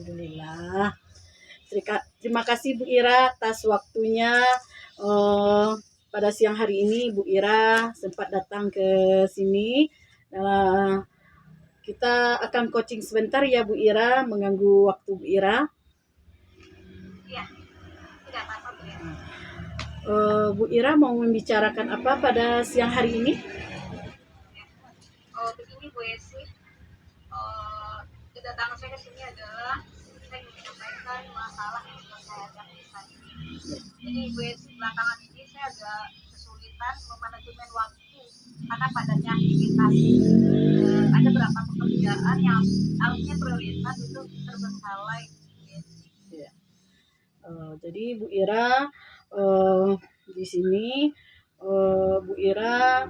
Alhamdulillah. Terima kasih Bu Ira atas waktunya. Pada siang hari ini Bu Ira sempat datang ke sini. Kita akan coaching sebentar ya Bu Ira, mengganggu waktu Bu Ira. Iya, tidak apa-apa Bu Ira. Bu Ira mau membicarakan apa pada siang hari ini? Begini Bu Esi, kedatangan saya ke sini adalah saya ingin menyampaikan masalah yang sedang saya hadapi saat ini. Jadi Bu Esi, belakangan ini saya agak kesulitan memanajemen waktu karena padatnya aktivitas. Ada beberapa pekerjaan yang harusnya prioritas itu terbengkalai. Ya. Jadi Bu Ira di sini Bu Ira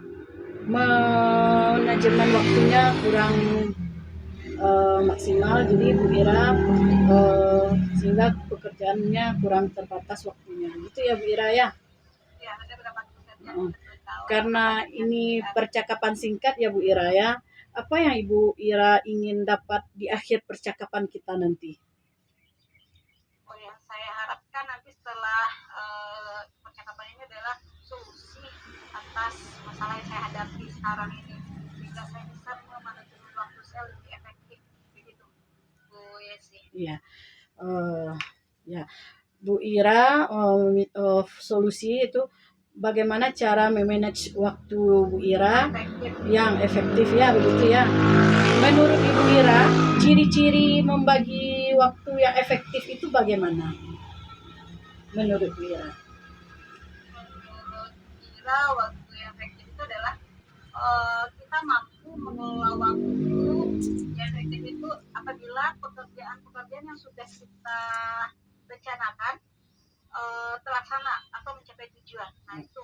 manajemen waktunya kurang maksimal, jadi Bu Ira sehingga pekerjaannya kurang terbatas waktunya, gitu ya Bu Ira ya. Ya, ada beberapa pekerjaan Karena ini percakapan singkat ya Bu Ira ya. Apa yang Ibu Ira ingin dapat di akhir percakapan kita nanti? Yang saya harapkan nanti setelah percakapan ini adalah solusi atas masalah yang saya hadapi sekarang ini, sehingga saya bisa memanajemen waktu saya lebih efektif, begitu Bu Yesi. Iya, ya Bu Ira, solusi itu bagaimana cara memanage waktu Bu Ira yang efektif ya, begitu ya. Menurut Ibu Ira, ciri-ciri membagi waktu yang efektif itu bagaimana? Menurut Bu Ira? Menurut Ira, waktu yang efektif itu adalah kita mampu mengelola waktu yang efektif itu apabila pekerjaan yang sudah kita rencanakan terlaksana atau mencapai tujuan. Nah itu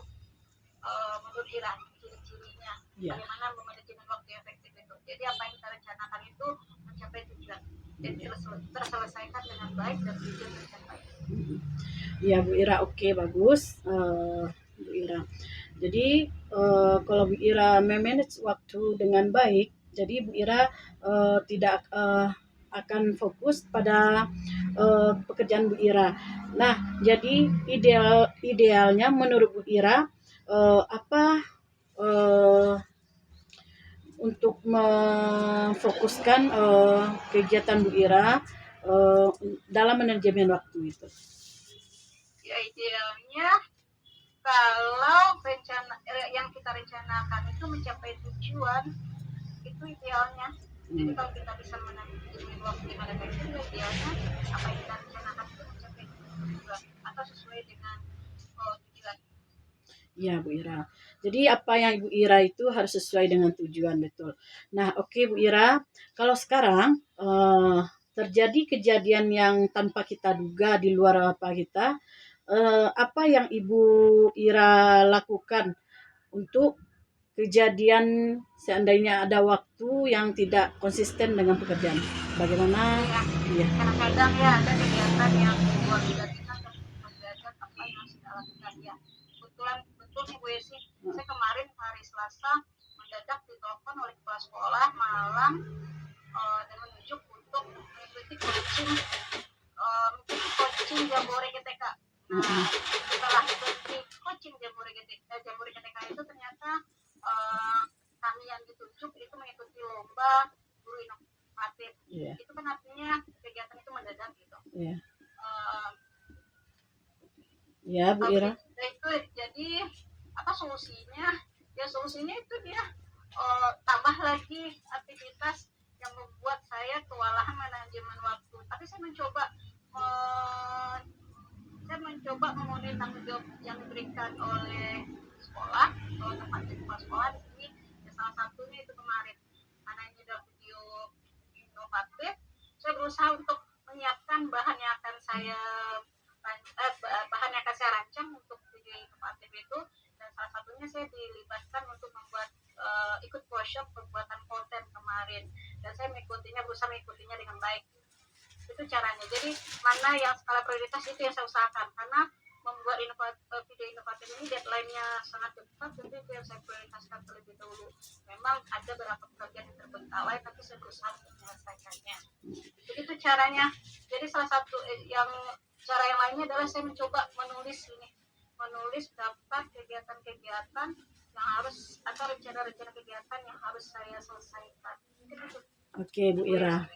menurut Ira ciri-cirinya bagaimana memanajemen waktu yang efektif itu. Jadi apa yang kita rencanakan itu mencapai tujuan dan terselesaikan dengan baik dan tujuan tercapai. Ya Bu Ira, oke, bagus Bu Ira. Jadi kalau Bu Ira memanage waktu dengan baik, jadi Bu Ira tidak akan fokus pada pekerjaan Bu Ira. Nah, jadi idealnya menurut Bu Ira apa untuk memfokuskan kegiatan Bu Ira dalam manajemen waktu itu? Ya idealnya kalau rencana yang kita rencanakan itu mencapai tujuan, itu idealnya. Jadi kalau kita bisa manajemen waktu dengan efektif, idealnya apa yang kita rencanakan itu mencapai tujuan atau sesuai dengan tujuan. Ya Bu Ira. Jadi apa yang Ibu Ira itu harus sesuai dengan tujuan, betul. Nah, oke Bu Ira, kalau sekarang terjadi kejadian yang tanpa kita duga di luar apa kita, apa yang Ibu Ira lakukan untuk kejadian seandainya ada waktu yang tidak konsisten dengan pekerjaan? Bagaimana? Ya, kadang-kadang ya ada kegiatan yang luar biasa kita mendadak apa yang harus kita lakukan ya. Betul nih Bu Yesi, saya kemarin hari Selasa mendadak ditelepon oleh kepala sekolah malam dan menunjuk untuk mengikuti coaching Jambore GTK. Nah, setelah ikuti coaching Jambore GTK itu ternyata kami yang ditunjuk itu mengikuti lomba guru inovatif. Itu kan artinya kegiatan itu mendadak gitu. Ya Bu Ira. Itu jadi apa solusinya? Ya solusinya itu dia tambah lagi aktivitas yang membuat saya kewalahan manajemen waktu. Tapi saya mencoba memenuhi tanggung jawab yang diberikan oleh sekolah, tempat kepala sekolah di sini. Ya, salah satunya itu kemarin karena ini adalah video inovatif, saya berusaha untuk menyiapkan bahan yang akan saya rancang untuk video inovatif itu, dan salah satunya saya dilibatkan untuk membuat ikut workshop pembuatan konten kemarin, dan saya berusaha mengikutinya dengan baik. Itu caranya. Jadi mana yang skala prioritas itu yang saya usahakan, karena membuat video inovatif ini deadline-nya sangat cepat, jadi itu yang saya prioritaskan terlebih dahulu. Memang ada beberapa pekerjaan yang terbengkalai, tapi saya berusaha untuk menyelesaikannya. Begitu caranya. Jadi salah satu yang cara yang lainnya adalah saya mencoba menulis daftar kegiatan-kegiatan yang harus atau rencana-rencana kegiatan yang harus saya selesaikan. Oke, Bu Ira.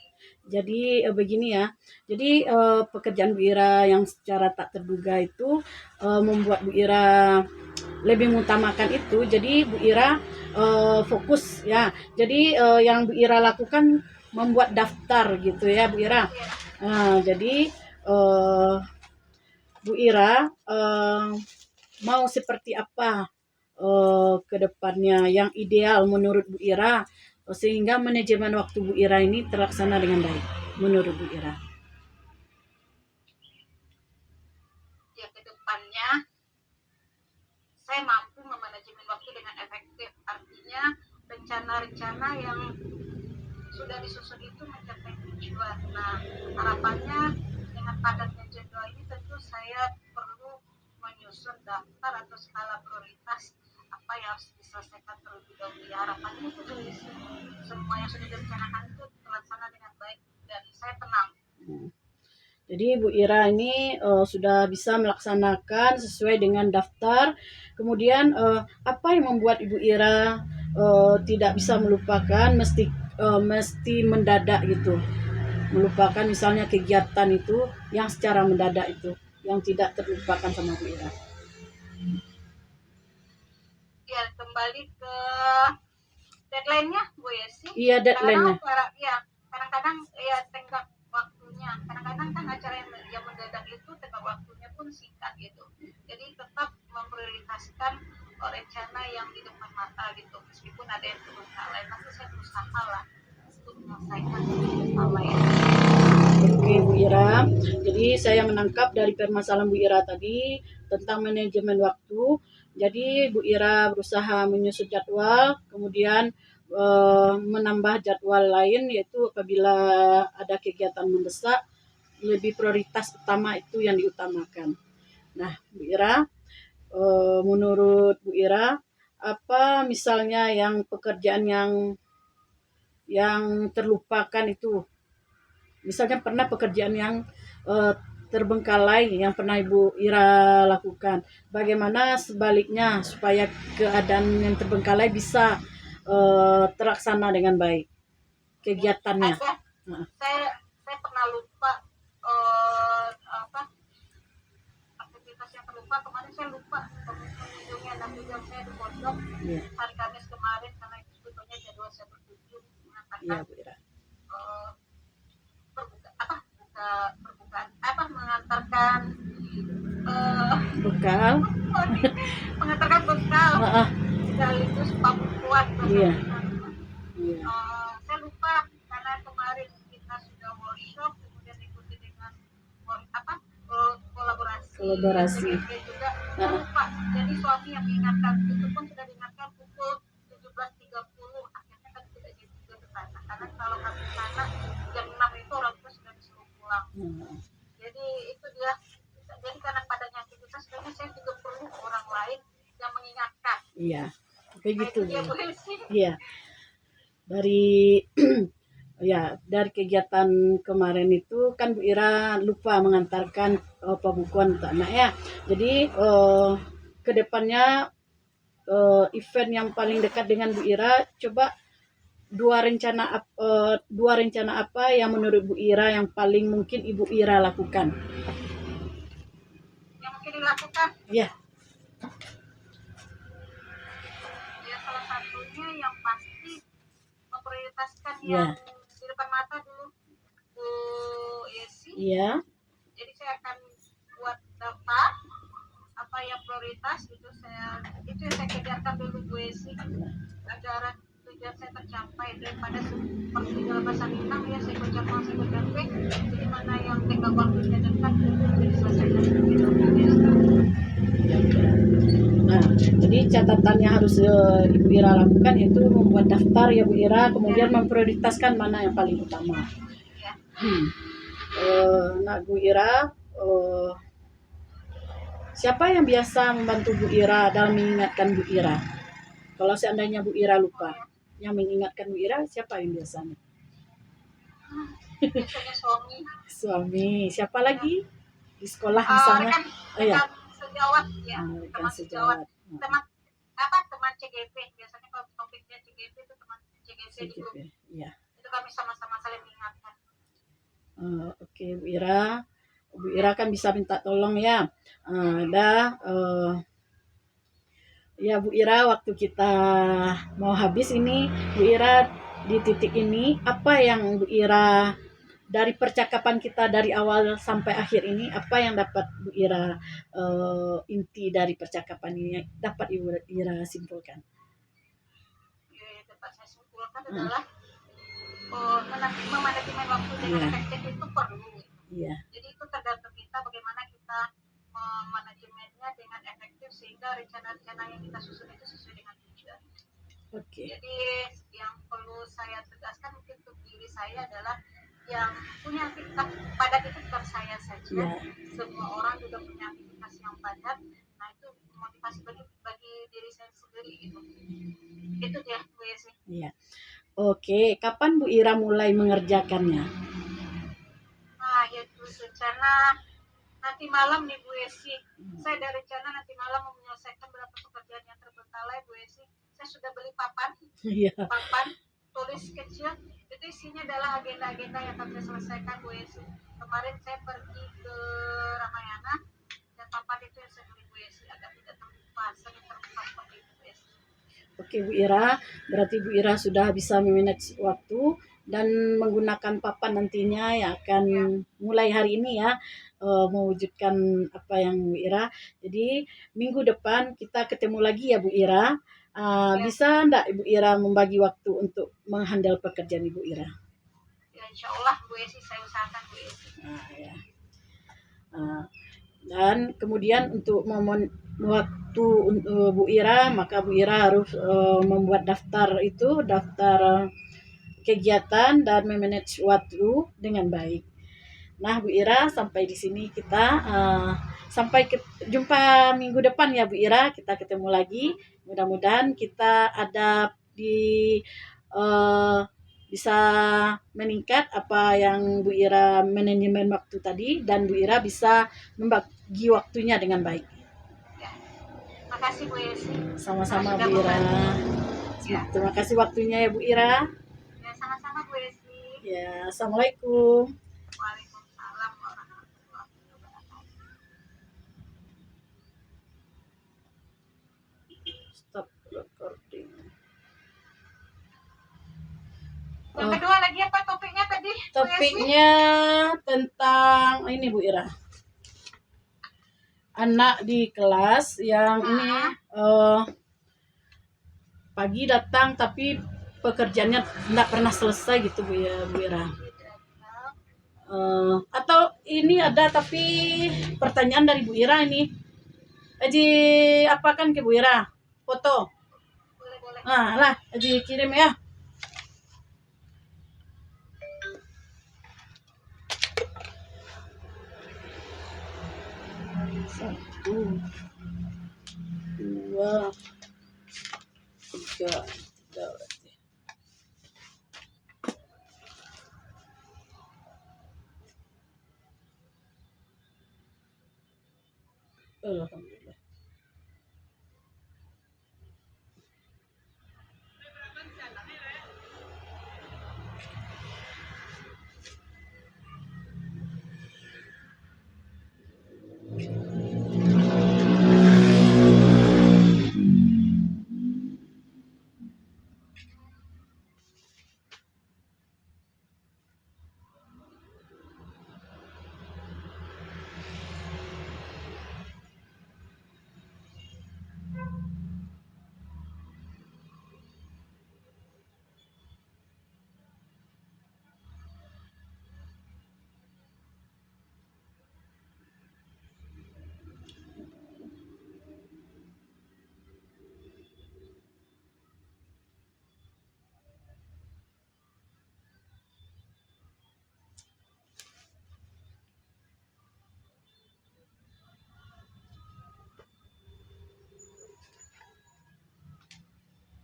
Jadi begini ya. Jadi pekerjaan Bu Ira yang secara tak terduga itu membuat Bu Ira lebih mengutamakan itu. Jadi Bu Ira fokus ya. Jadi yang Bu Ira lakukan membuat daftar gitu ya Bu Ira. Jadi Bu Ira mau seperti apa ke depannya yang ideal menurut Bu Ira sehingga manajemen waktu Bu Ira ini terlaksana dengan baik menurut Bu Ira. Ya, ke depannya saya mampu memanajemen waktu dengan efektif. Artinya rencana-rencana yang sudah disusun itu mencapai tujuan. Nah, harapannya dengan padatnya jadwal ini tentu saya perlu menyusun daftar atau skala prioritas apa yang harus diselesaikan terlebih dahulu. Ya, harapannya itu semua yang sudah direncanakan itu terlaksana dengan baik dan saya tenang. Jadi Bu Ira ini sudah bisa melaksanakan sesuai dengan daftar. Kemudian apa yang membuat Ibu Ira tidak bisa melupakan, mesti mendadak gitu. Melupakan misalnya kegiatan itu yang secara mendadak itu, yang tidak terlupakan sama Bu Ira. Ya, kembali ke deadline-nya Bu Yesi. Iya, deadline-nya. Kadang-kadang ya tenggat waktunya. Kadang-kadang kan acara yang mendadak itu tenggat waktunya pun singkat gitu. Jadi tetap memprioritaskan rencana yang di depan mata gitu. Meskipun ada yang terbengkalai, tapi saya berusaha lah untuk menyelesaikan masalah ini. Oke Bu Ira, jadi saya menangkap dari permasalahan Bu Ira tadi tentang manajemen waktu. Jadi Bu Ira berusaha menyusun jadwal, kemudian menambah jadwal lain yaitu apabila ada kegiatan mendesak, lebih prioritas utama itu yang diutamakan. Nah Bu Ira, menurut Bu Ira, apa misalnya yang pekerjaan yang terlupakan itu? Misalnya pernah pekerjaan yang terbengkalai yang pernah Ibu Ira lakukan. Bagaimana sebaliknya supaya keadaan yang terbengkalai bisa terlaksana dengan baik kegiatannya? Saya pernah lupa aktivitas yang terlupa. Kemarin saya lupa mengunjungi anak hijau saya di pondok hari Kamis kemarin karena itu sebetulnya jadwal saya berkunjung mengantarkan bekal mengantarkan bekal sekaligus pembukuan. Saya lupa karena kemarin kita sudah workshop kemudian ikuti dengan kolaborasi juga. Saya lupa, jadi suami yang mengingatkan, itu pun sudah diingatkan pukul 17.30, akhirnya kan tidak jadi juga ke sana karena kalau kami ke sana jam 6 itu orang tua sudah disuruh pulang. Jadi itu dia. Jadi karena padanya aktivitas kayaknya saya juga perlu orang lain yang mengingatkan. Iya, kayak gitu. Iya. Dari kegiatan kemarin itu kan Bu Ira lupa mengantarkan pembukuan untuk anak ya. Jadi kedepannya event yang paling dekat dengan Bu Ira, coba dua rencana apa yang menurut Bu Ira yang paling mungkin Ibu Ira lakukan? Yang mungkin dilakukan? Iya. Ya salah satunya yang pasti memprioritaskan yang di depan mata dulu Bu Yesi. Iya. Jadi saya akan buat daftar apa yang prioritas itu yang saya kejarkan dulu Bu Yesi agar tujuan saya tercapai daripada seperti dalam bahasa Minang ya saya kocak jadi mana yang tengah waktunya dekat itu diselesaikan terlebih dahulu. Nah, jadi catatannya harus Ibu Ira lakukan yaitu membuat daftar ya Bu Ira, kemudian memprioritaskan mana yang paling utama. Nah Bu Ira, siapa yang biasa membantu Bu Ira dalam mengingatkan Bu Ira? Kalau seandainya Bu Ira lupa, yang mengingatkan Bu Ira siapa yang biasanya? biasanya suami. Suami. Siapa lagi? Di sekolah misalnya? Rekan Oh ya, rekan sejawat ya, rekan teman sejawat, sejawat. teman apa, teman CGP, biasanya kalau topiknya CGP itu teman CGP di grup CGP. Ya. itu kami sama-sama saling mengingatkan. Oke, Bu Ira. Bu Ira kan bisa minta tolong ya. Ada ya Bu Ira, waktu kita mau habis ini, Bu Ira di titik ini apa yang Bu Ira dari percakapan kita dari awal sampai akhir ini, apa yang dapat Bu Ira inti dari percakapan ini dapat Ibu Ira simpulkan? Ya, yang dapat saya simpulkan Uh, adalah memanajemen waktu dengan iya, efektif itu perlu. iya, Jadi itu tergantung kita bagaimana kita memanajemennya dengan efektif sehingga rencana-rencana yang kita susun itu sesuai dengan tujuan. oke, Jadi yang perlu saya tegaskan mungkin untuk diri saya adalah yang punya aktivitas padat itu bukan saya saja, iya, semua orang juga punya aktivitas yang padat. Nah itu motivasi bagi diri saya sendiri gitu. Itu dia Bu Yesi. iya. Oke, kapan Bu Ira mulai mengerjakannya? Nah itu rencana nanti malam nih Bu Yesi. Saya ada rencana nanti malam mau menyelesaikan beberapa pekerjaan yang terbengkalai Bu Yesi. Saya sudah beli papan, Iya. tulis kecil, itu isinya adalah agenda-agenda yang akan saya selesaikan Bu Yesi. Kemarin saya pergi ke Ramayana dan papan itu yang saya beli Bu Yesi agak tidak terlupa, sering terlupa seperti itu Bu Yesi. Oke Bu Ira, berarti Bu Ira sudah bisa memanage waktu dan menggunakan papan nantinya yang akan Ya, mulai hari ini ya, mewujudkan apa yang Bu Ira. Jadi minggu depan kita ketemu lagi ya Bu Ira. ya, Bisa enggak Ibu Ira membagi waktu untuk menghandle pekerjaan Ibu Ira? ya insya Allah Bu Yesi saya usahakan Bu Yesi. Ya. Ah, dan kemudian untuk momen waktu untuk Bu Ira, maka Bu Ira harus membuat daftar kegiatan dan memanage waktu dengan baik. Nah Bu Ira, sampai di sini kita sampai jumpa minggu depan ya Bu Ira, kita ketemu lagi. Mudah-mudahan kita ada di uh, bisa meningkat apa yang Bu Ira manajemen waktu tadi, dan Bu Ira bisa membagi waktunya dengan baik. Ya, makasih Bu Yesi. Sama-sama Sudah Bu Ira. membantu. Ya, Terima kasih waktunya ya Bu Ira. ya sama-sama Bu Yesi. Ya, Assalamualaikum. Waalaikumsalam warahmatullahi wabarakatuh. Stop recording. Yang kedua lagi apa topiknya tadi? Topiknya tentang ini Bu Ira. Anak di kelas yang ini pagi datang tapi pekerjaannya tidak pernah selesai gitu Bu ya Bu Ira. Atau ini ada tapi pertanyaan dari Bu Ira ini. Aji apakan ke Bu Ira? Foto. Boleh-boleh. Lah, Aji kirim ya. Satu, dua, tiga, berarti. Alhamdulillah.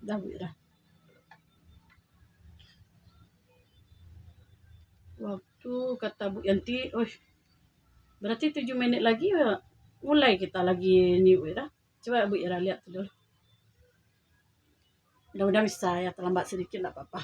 Dah Bu Ira. Wow. kata Bu Yanti, oh berarti 7 menit lagi ya, mulai kita lagi nih Bu Ira. Coba Bu Ira lihat dulu. Mudah-mudahan bisa ya, terlambat sedikit enggak apa-apa.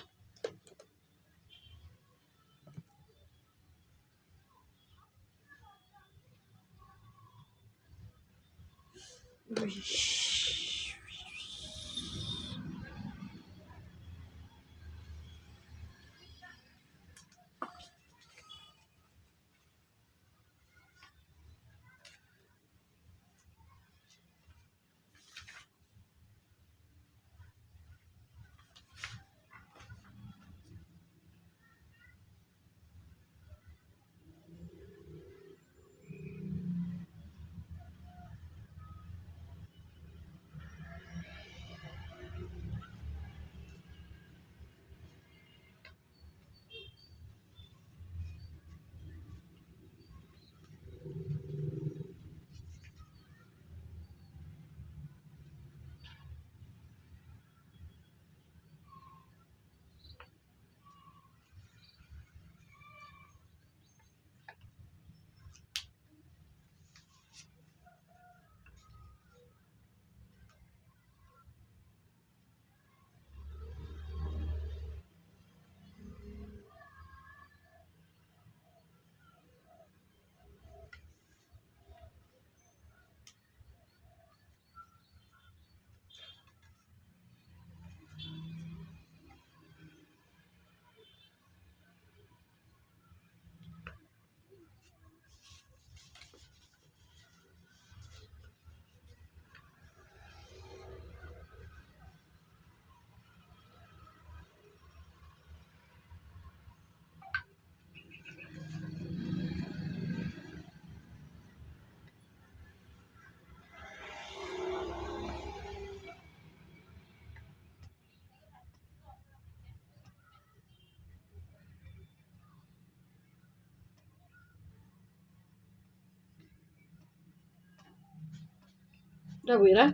Udah Bu Ira?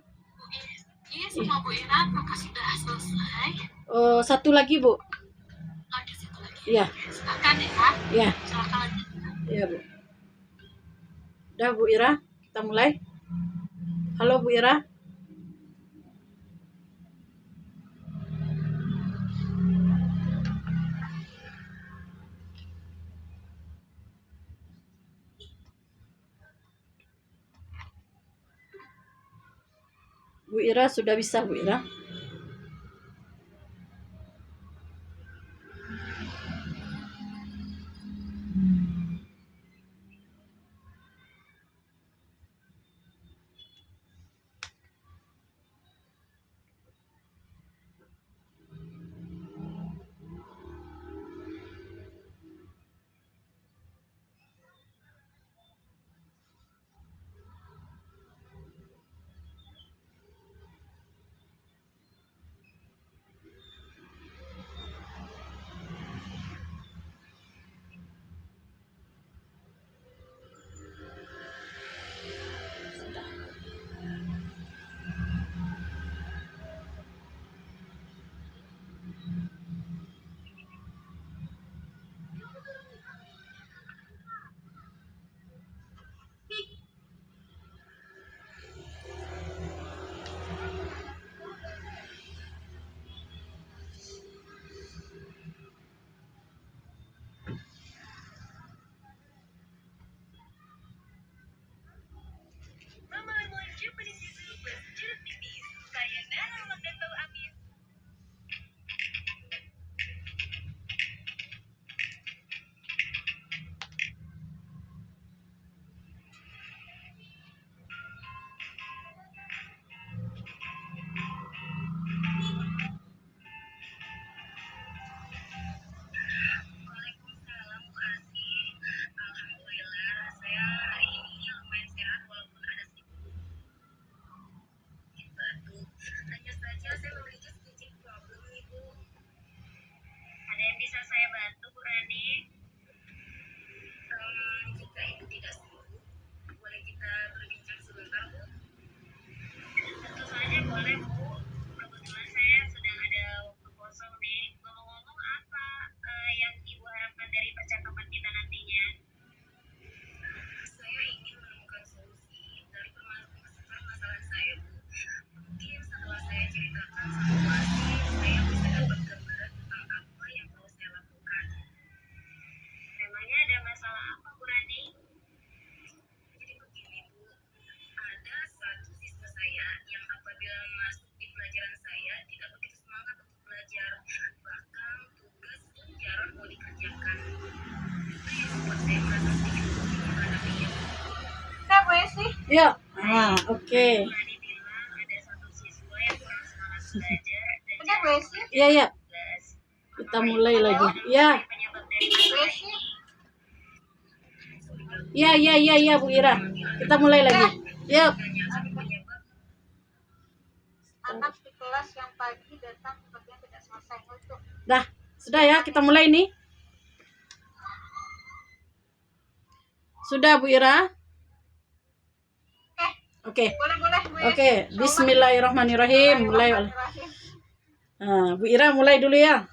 Iya, semua Bu Ira, apakah sudah selesai? Satu lagi Bu. Ada satu lagi. Iya. Silakan ya. Iya. Silakan lanjutkan. Iya Bu. Udah Bu Ira, kita mulai. Halo Bu Ira. Bu Ira sudah bisa Bu Ira? masalah apa Bu Rani? Jadi begini Bu, ada satu siswa saya yang apabila masuk di pelajaran saya tidak begitu semangat untuk belajar, bahkan tugas pun jarang mau dikerjakan. Itu yang membuat saya merasa sedikit pusing menghadapinya. Kak Bu Esi? Ya, oke. Tadi bilang ada satu siswa yang kurang semangat belajar dan Udah Bu Esi? Iya. Kita mulai lagi. Ya. Bu Esi? Iya Bu Ira. Kita mulai lagi. Yuk. Anak di kelas yang pagi datang sepertinya tidak selesai untuk. Dah, sudah ya, kita mulai nih. Sudah Bu Ira? Oke. Boleh. Oke, bismillahirrahmanirrahim. Mulai. Bu Ira mulai dulu ya.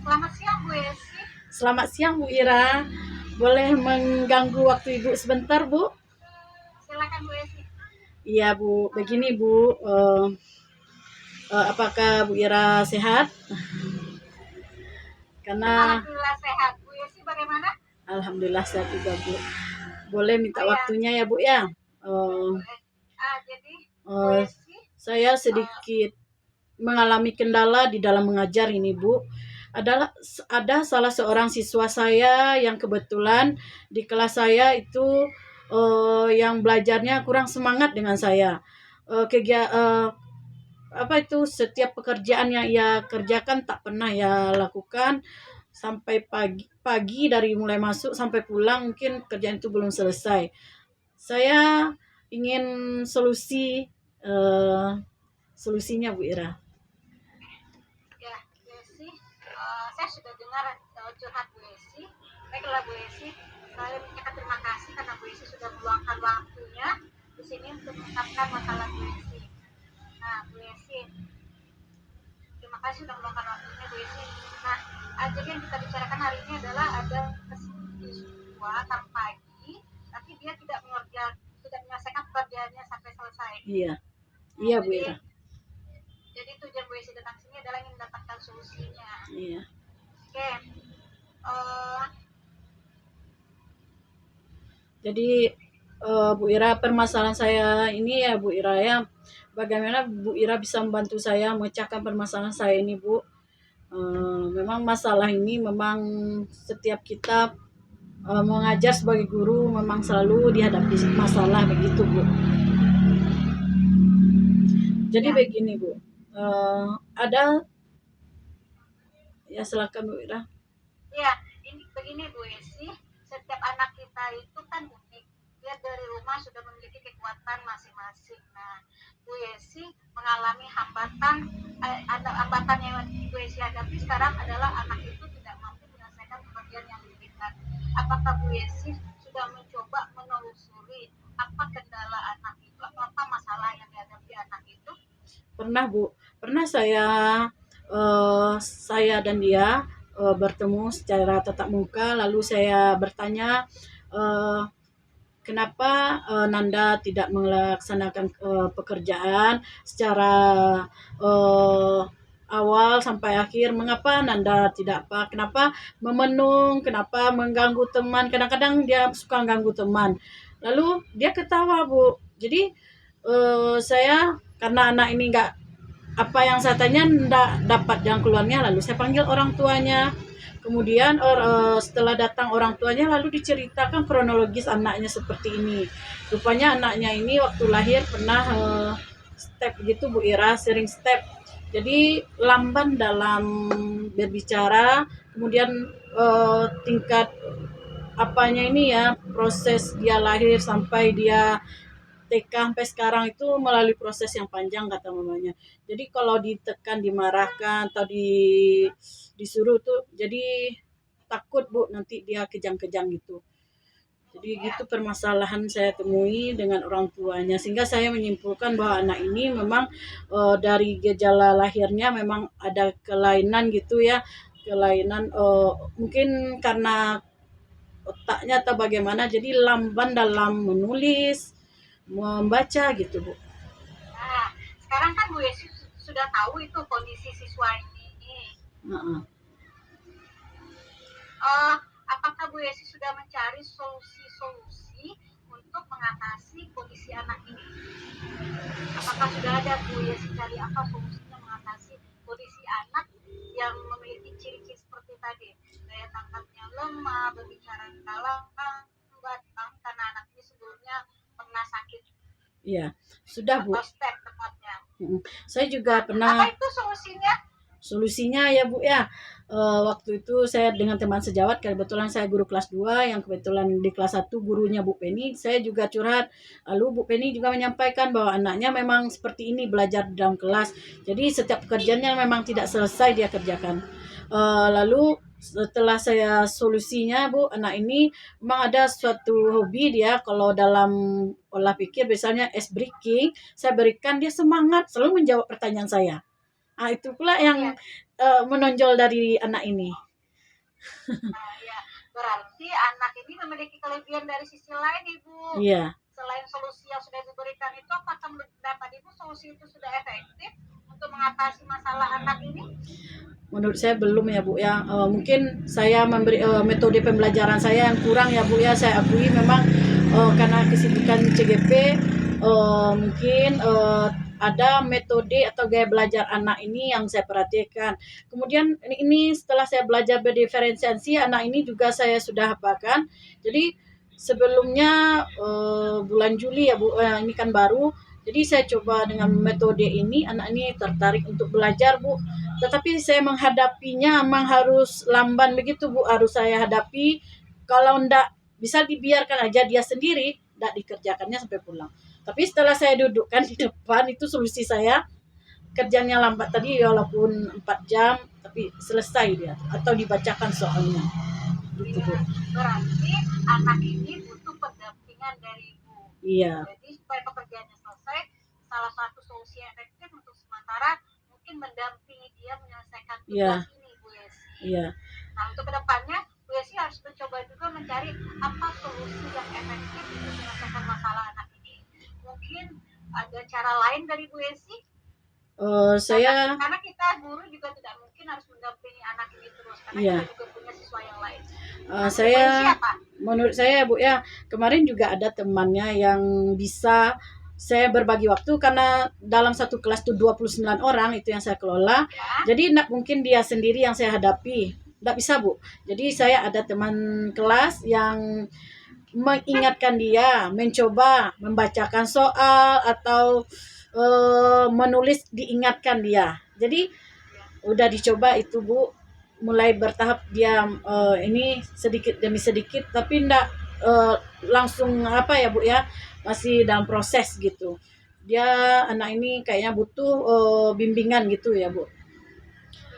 Selamat siang Bu Esi. Selamat siang Bu Ira. Boleh mengganggu waktu Ibu sebentar Bu? Silakan Bu Esi. Iya Bu, begini Bu. Apakah Bu Ira sehat? Karena Alhamdulillah sehat. Bu Esi bagaimana? Alhamdulillah sehat juga Bu. Boleh minta Oh, ya. waktunya ya Bu ya? Jadi Bu Esi, saya sedikit mengalami kendala di dalam mengajar ini Bu. Ada salah seorang siswa saya yang kebetulan di kelas saya itu yang belajarnya kurang semangat dengan saya. Setiap pekerjaan yang ia kerjakan tak pernah ia lakukan sampai pagi dari mulai masuk sampai pulang mungkin kerjaan itu belum selesai. Saya ingin solusinya Bu Ira. Ya Bu Esi, saya sudah dengar curhat Bu Esi. Baiklah Bu Esi, saya mengucapkan terima kasih karena Bu Esi sudah meluangkan waktunya di sini untuk mengungkapkan masalah Bu Esi. Nah Bu Esi, terima kasih sudah meluangkan waktunya Bu Esi. Nah, jadi yang kita bicarakan hari ini adalah ada siswa datang pagi, tapi dia tidak menyelesaikan pekerjaannya sampai selesai. Iya Bu Ira. Jadi tujuan Bu Esi datang sini adalah ingin mendapatkan solusinya. Iya. Oke. Jadi Bu Ira, permasalahan saya ini ya Bu Ira ya, bagaimana Bu Ira bisa membantu saya memecahkan permasalahan saya ini Bu. Memang masalah ini memang setiap kita mengajar sebagai guru memang selalu dihadapi masalah begitu Bu. Jadi begini Bu, ada ya silakan Bu Ira. Ya, ini begini Bu Esi, setiap anak kita itu kan unik. Dia dari rumah sudah memiliki kekuatan masing-masing. Nah, Bu Esi mengalami ada hambatan yang Bu Esi hadapi sekarang adalah anak itu tidak mampu menyelesaikan pekerjaan yang diberikan. Apakah Bu Esi sudah mencoba menelusuri apa kendala anak itu, apa masalah yang dihadapi anak itu? Pernah Bu, pernah saya dan dia bertemu secara tatap muka, lalu saya bertanya kenapa Nanda tidak melaksanakan pekerjaan secara awal sampai akhir, mengapa Nanda kenapa memenung, kenapa mengganggu teman, kadang-kadang dia suka mengganggu teman. Lalu dia ketawa Bu, jadi saya karena anak ini apa yang saya tanya enggak dapat jalan keluarnya, lalu saya panggil orang tuanya. Kemudian setelah datang orang tuanya lalu diceritakan kronologis anaknya seperti ini. Rupanya anaknya ini waktu lahir pernah step gitu Bu Ira, sering step. Jadi lamban dalam berbicara, kemudian tingkat apanya ini ya, proses dia lahir sampai dia TK sampai sekarang itu melalui proses yang panjang kata mamanya. Jadi kalau ditekan, dimarahkan atau disuruh tuh jadi takut Bu, nanti dia kejang-kejang gitu. Jadi gitu permasalahan saya temui dengan orang tuanya, sehingga saya menyimpulkan bahwa anak ini memang dari gejala lahirnya memang ada kelainan gitu ya, kelainan mungkin karena otaknya atau bagaimana, jadi lamban dalam menulis, membaca gitu Bu. Nah, sekarang kan Bu Yesi sudah tahu itu kondisi siswa ini. Heeh. Apakah Bu Yesi sudah mencari solusi-solusi untuk mengatasi kondisi anak ini? Apakah sudah ada Bu Yesi cari apa solusinya mengatasi kondisi anak yang memiliki ciri-ciri seperti tadi, daya tangkapnya lemah, berbicara lambat, karena anak ini sebelumnya pernah sakit Iya, sudah Bu. atau step tepatnya. Saya juga Apa pernah. itu solusinya? Solusinya ya Bu ya, waktu itu saya dengan teman sejawat, kebetulan saya guru kelas 2 yang kebetulan di kelas 1 gurunya Bu Penny, saya juga curhat. Lalu Bu Penny juga menyampaikan bahwa anaknya memang seperti ini belajar di dalam kelas. Jadi setiap pekerjaannya memang tidak selesai dia kerjakan. Lalu setelah saya solusinya Bu, anak ini memang ada suatu hobi dia kalau dalam olah pikir misalnya ice breaking, saya berikan dia semangat selalu menjawab pertanyaan saya. Itu pula yang Ya. menonjol dari anak ini. Nah, ya. Berarti anak ini memiliki kelebihan dari sisi lain, Ibu. Iya. Selain solusi yang sudah diberikan itu, apakah menurut pendapat Ibu solusi itu sudah efektif untuk mengatasi masalah anak ini? Menurut saya belum ya Bu ya. Mungkin saya memberi metode pembelajaran saya yang kurang ya Bu ya. Saya akui memang karena kesibukan CGP mungkin ada metode atau gaya belajar anak ini yang saya perhatikan. Kemudian ini setelah saya belajar berdiferensiasi, anak ini juga saya sudah hafalkan. Jadi sebelumnya bulan Juli ya Bu, ini kan baru. Jadi saya coba dengan metode ini, anak ini tertarik untuk belajar Bu. Tetapi saya menghadapinya memang harus lamban begitu Bu, harus saya hadapi. Kalau ndak bisa dibiarkan aja dia sendiri, ndak dikerjakannya sampai pulang. Tapi setelah saya dudukkan di depan, itu solusi saya. Kerjanya lambat tadi walaupun 4 jam, tapi selesai dia. Atau dibacakan soalnya. Gitu Bu. Berarti anak ini butuh pendampingan dari Ibu. Iya. Jadi supaya pekerjaannya selesai, salah satu solusi efektif untuk sementara mungkin mendampingi dia menyelesaikan tugas ini, Bu Yesi. Iya. Nah, untuk kedepannya Bu Yesi harus mencoba juga mencari apa solusi yang efektif untuk menyelesaikan masalah anak ini. Mungkin ada cara lain dari Bu Yesi? Karena kita guru juga tidak mungkin harus mendampingi anak ini terus, karena kita juga punya siswa yang lain. Menurut saya Bu ya, kemarin juga ada temannya yang bisa saya berbagi waktu karena dalam satu kelas tuh 29 orang itu yang saya kelola. Jadi tidak mungkin dia sendiri yang saya hadapi. Tidak bisa Bu. Jadi saya ada teman kelas yang mengingatkan dia, mencoba membacakan soal atau menulis diingatkan dia. Jadi udah dicoba itu Bu, mulai bertahap dia ini sedikit demi sedikit, tapi enggak langsung apa ya Bu ya, masih dalam proses gitu. Dia anak ini kayaknya butuh bimbingan gitu ya Bu.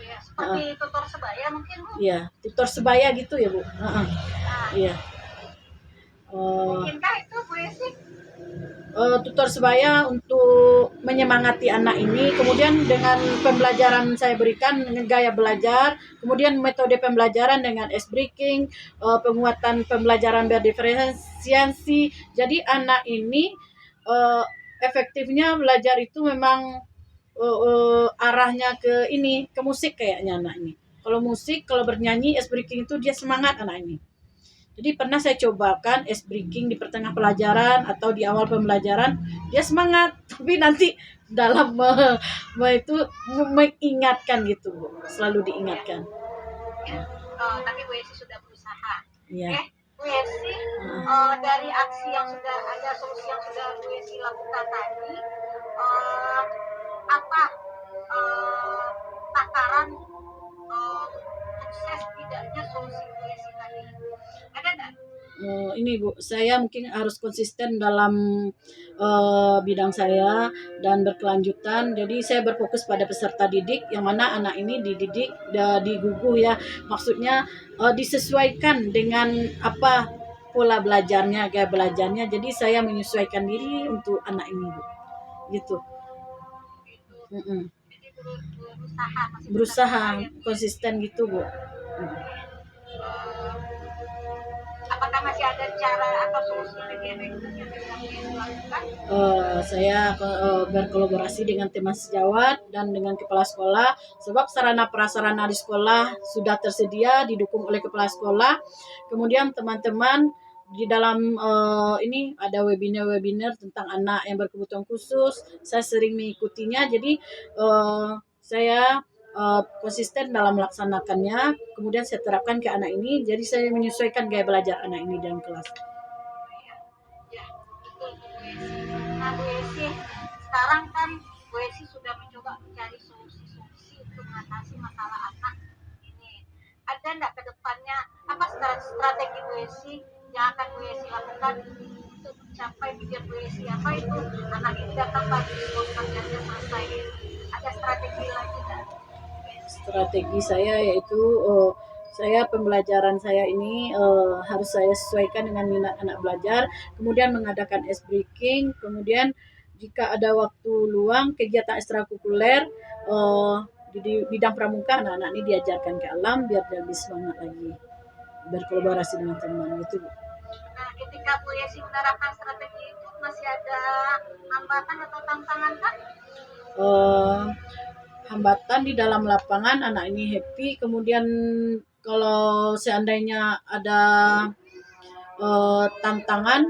Ya, seperti tutor sebaya mungkin Bu? Iya, tutor sebaya gitu ya Bu. Iya. Mungkinkah itu Bu Yesi? Tutor sebaya untuk menyemangati anak ini, kemudian dengan pembelajaran saya berikan gaya belajar, kemudian metode pembelajaran dengan ice breaking, penguatan pembelajaran berdiferensiasi. Jadi anak ini efektifnya belajar itu memang arahnya ke musik kayaknya anak ini. Kalau musik, kalau bernyanyi, ice breaking itu dia semangat anak ini. Jadi pernah saya cobakan ice breaking di pertengah pelajaran atau di awal pembelajaran, dia semangat, tapi nanti dalam itu mengingatkan gitu Bu, selalu diingatkan. Tapi Bu Yesi sudah berusaha. Iya. Bu Yesi, dari aksi yang sudah ada, solusi yang sudah Bu Yesi lakukan tadi, apa takaran sukses tidaknya solusi Bu Yesi tadi? Ada nggak? Ini Bu, saya mungkin harus konsisten dalam bidang saya dan berkelanjutan. Jadi saya berfokus pada peserta didik, yang mana anak ini dididik, diguguh ya. Maksudnya disesuaikan dengan apa pola belajarnya, gaya belajarnya. Jadi saya menyesuaikan diri untuk anak ini Bu. Gitu. Jadi berusaha konsisten gitu Bu. Apakah apakah masih ada cara atau solusi yang lebih efektif yang bisa Bu Yesi lakukan? Saya berkolaborasi dengan teman sejawat dan dengan kepala sekolah, sebab sarana prasarana di sekolah sudah tersedia didukung oleh kepala sekolah. Kemudian teman-teman di dalam ini ada webinar-webinar tentang anak yang berkebutuhan khusus. Saya sering mengikutinya, jadi saya konsisten dalam melaksanakannya. Kemudian saya terapkan ke anak ini. Jadi saya menyesuaikan gaya belajar anak ini dalam kelas. Ya, betul Bu Yesi. Nah Bu Yesi, sekarang kan Bu Yesi sudah mencoba mencari solusi-solusi untuk mengatasi masalah anak ini. Ada nggak ke depannya apa strategi Bu Yesi yang akan Bu Yesi lakukan untuk mencapai tujuan Bu Yesi, apa itu anak ini datang pagi pekerjaannya selesai? Ada strategi lagi nggak? Strategi saya yaitu saya pembelajaran saya ini harus saya sesuaikan dengan minat anak belajar, kemudian mengadakan ice breaking, kemudian jika ada waktu luang kegiatan ekstrakurikuler di bidang pramuka, anak-anak ini diajarkan ke alam biar dia lebih semangat lagi berkolaborasi dengan teman gitu. Nah, ketika Bu Yesi menerapkan strategi itu masih ada hambatan atau tantangan kan? Hambatan di dalam lapangan anak ini happy, kemudian kalau seandainya ada tantangan,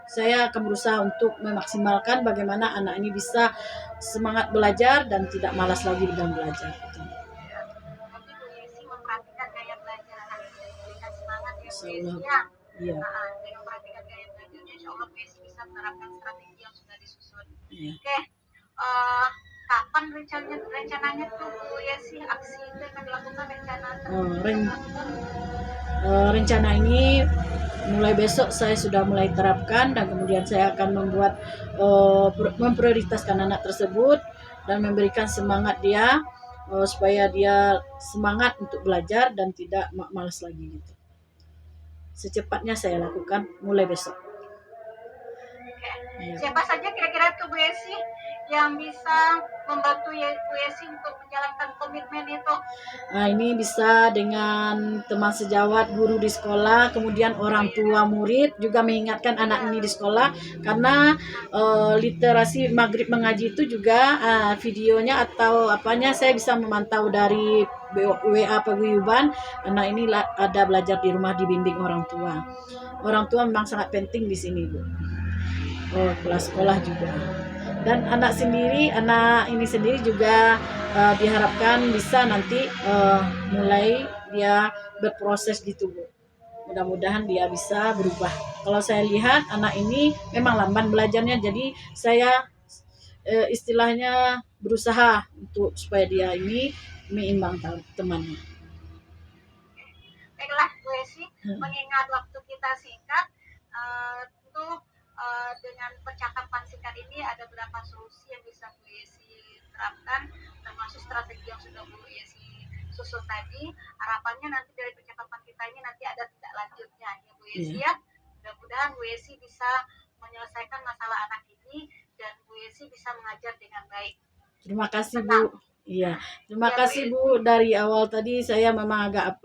saya akan berusaha untuk memaksimalkan bagaimana anak ini bisa semangat belajar dan tidak malas lagi dalam belajar. Nanti Bu Yesi memperhatikan gaya belajar anak ini dan memberikan semangat ya Bu Yesi Insyaallah. ya. Iya. Dengan memperhatikan gaya belajarnya, insya Allah Bu Yesi bisa menerapkan strategi yang sudah disusun. Iya. Oke, kapan rencananya tuh Bu Yesi aksi itu akan dilakukan rencana Rencana ini mulai besok saya sudah mulai terapkan, dan kemudian saya akan membuat memprioritaskan anak tersebut dan memberikan semangat dia supaya dia semangat untuk belajar dan tidak malas lagi gitu. Secepatnya saya lakukan mulai besok. Ya. Siapa saja kira-kira tuh Bu Yesi yang bisa membantu Bu Yesi untuk menjalankan komitmen itu? Nah, ini bisa dengan teman sejawat, guru di sekolah, kemudian orang tua murid juga mengingatkan anak ini di sekolah, karena literasi maghrib mengaji itu juga videonya atau apanya saya bisa memantau dari WA paguyuban. Anak ini ada belajar di rumah dibimbing orang tua. Orang tua memang sangat penting di sini, Bu. Kelas sekolah juga. Dan anak ini sendiri juga diharapkan bisa nanti mulai dia berproses gitu, Bu. Mudah-mudahan dia bisa berubah. Kalau saya lihat anak ini memang lamban belajarnya, jadi saya istilahnya berusaha untuk supaya dia ini meimbang temannya. Baiklah Bu Yesi, mengingat waktu kita singkat, tentu dengan percakapan singkat ini ada beberapa solusi yang bisa Bu Yesi terapkan, termasuk strategi yang sudah Bu Yesi susun tadi. Harapannya nanti dari percakapan kita ini nanti ada tindak lanjutnya ya Bu Yesi ya. Mudah-mudahan Bu Yesi bisa menyelesaikan masalah anak ini dan Bu Yesi bisa mengajar dengan baik. Terima kasih Bu. Iya, terima kasih Bu. Dari awal tadi saya memang agak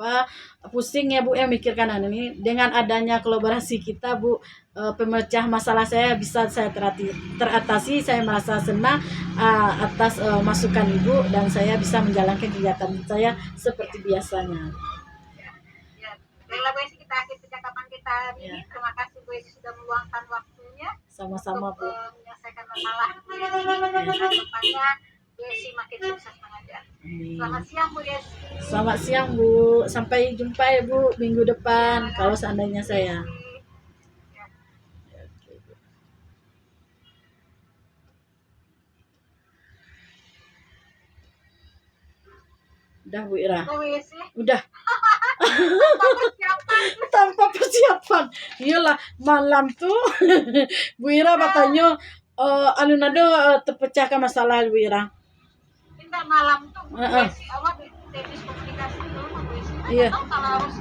pusing ya Bu ya mikirkan ini. Dengan adanya kolaborasi kita Bu, pemecah masalah saya bisa saya teratasi. Saya merasa senang atas masukan Ibu, dan saya bisa menjalankan kegiatan saya seperti biasanya. Ya, baiklah Bu Yesi, kita akhir percakapan kita hari ini. Terima kasih Bu Yesi sudah meluangkan waktunya. Sama-sama Bu. Menyelesaikan masalah Bu Yesi. Depannya Bu Yesi makin sukses mengajar. Selamat siang Bu Yesi. Selamat siang Bu. Sampai jumpa ya Bu minggu depan kalau seandainya saya. Udah Bu Ira. Udah. Tanpa persiapan. Iyalah malam tuh Bu Ira katanya terpecahkan masalah Bu Ira. Tidak, malam tuh Bu Yesi awal teknis komunikasi dulu Bu Yesi. Iya. Kalau harus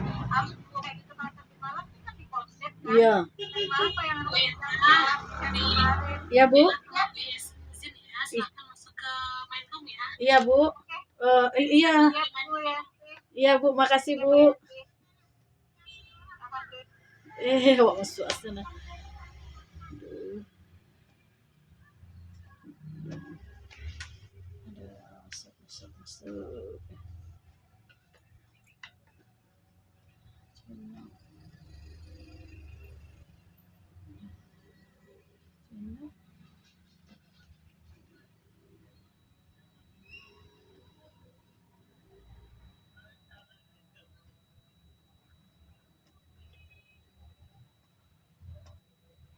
kayak gitu malam kita di konsep kan. Iya. Malam apa yang harus Iya Bu. Sini ya, silakan masuk ke main room ya. Iya Bu. Iya. Iya Bu, makasih Bu. Wak masuk sana. Aduh, masuk, masuk, masuk. Cina, Cina.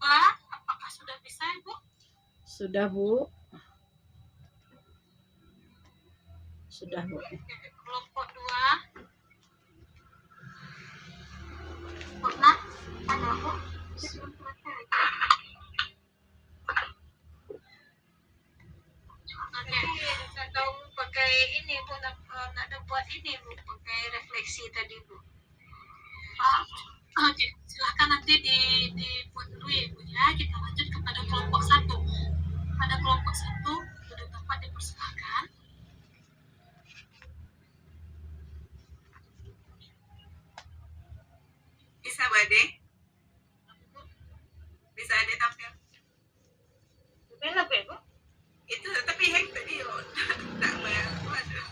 Pak, apakah sudah bisa Ibu? Sudah Bu, sudah Bu. Kelompok 2. Pernah ada Bu? Oke, atau pakai ini Bu, ada buat ini Bu, pakai refleksi tadi Bu. Oke, silakan nanti dibuat dulu ya Ibu ya. Kita lanjut kepada kelompok 1. Pada kelompok 1, duduk tempat dipersilakan. Bisa Bade? Bisa ada tampil? Bukan apa Bu? Itu tapi hack tadi tak bayar. Waduh.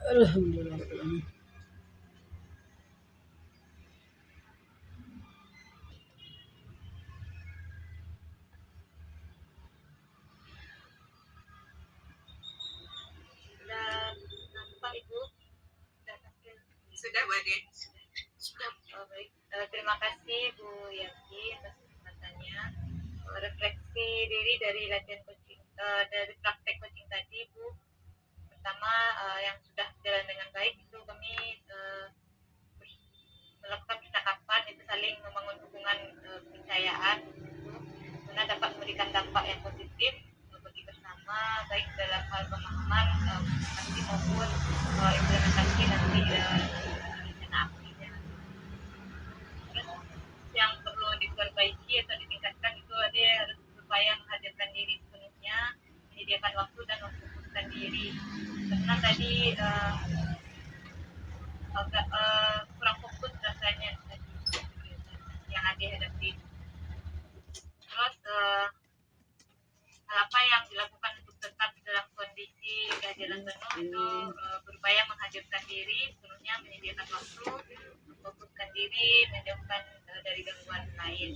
Alhamdulillah. Sudah nampak Ibu? Sudah Bade? Sudah. Oh, baik. Terima kasih Bu Yanti atas kesempatannya. Refleksi diri dari latihan coaching, dari praktek coaching tadi Bu. Pertama, yang sudah jalan dengan baik itu kami melakukan percakapan itu saling membangun hubungan kepercayaan itu karena dapat memberikan dampak yang positif bagi bersama baik dalam hal pemahaman nanti maupun implementasi nanti rencana aksinya. Terus yang perlu diperbaiki atau ditingkatkan itu dia harus berupaya menghadirkan diri sepenuhnya, menyediakan waktu dan memfokuskan diri karena tadi agak kurang fokus rasanya yang dihadapi. Terus hal apa yang dilakukan untuk tetap dalam kondisi kehadiran penuh itu berupaya menghadirkan diri sepenuhnya, menyediakan waktu, memfokuskan diri, menjauhkan dari gangguan lain.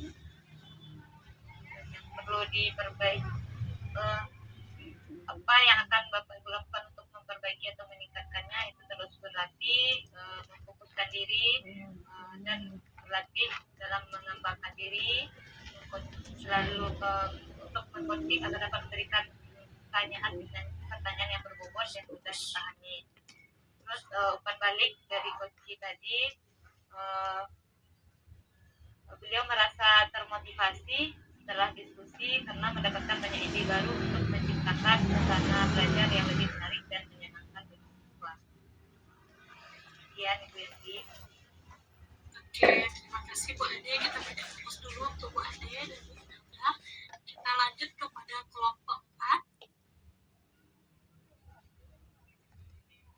Yang perlu diperbaiki apa yang akan Bapak Ibu lakukan untuk memperbaiki atau meningkatkannya itu terus berlatih, memfokuskan diri dan berlatih dalam mengembangkan diri, selalu untuk mengcoaching agar dapat memberikan pertanyaan dan pertanyaan yang berbobot dan mudah dipahami. Terus umpan balik dari coach tadi, beliau merasa termotivasi setelah diskusi karena mendapatkan banyak ide baru untuk menciptakan suasana belajar yang lebih menarik dan menyenangkan bagi siswa. Sekian Ibu Yanti. Oke, terima kasih Bu Ade. Kita berikan fokus dulu untuk Bu Ade.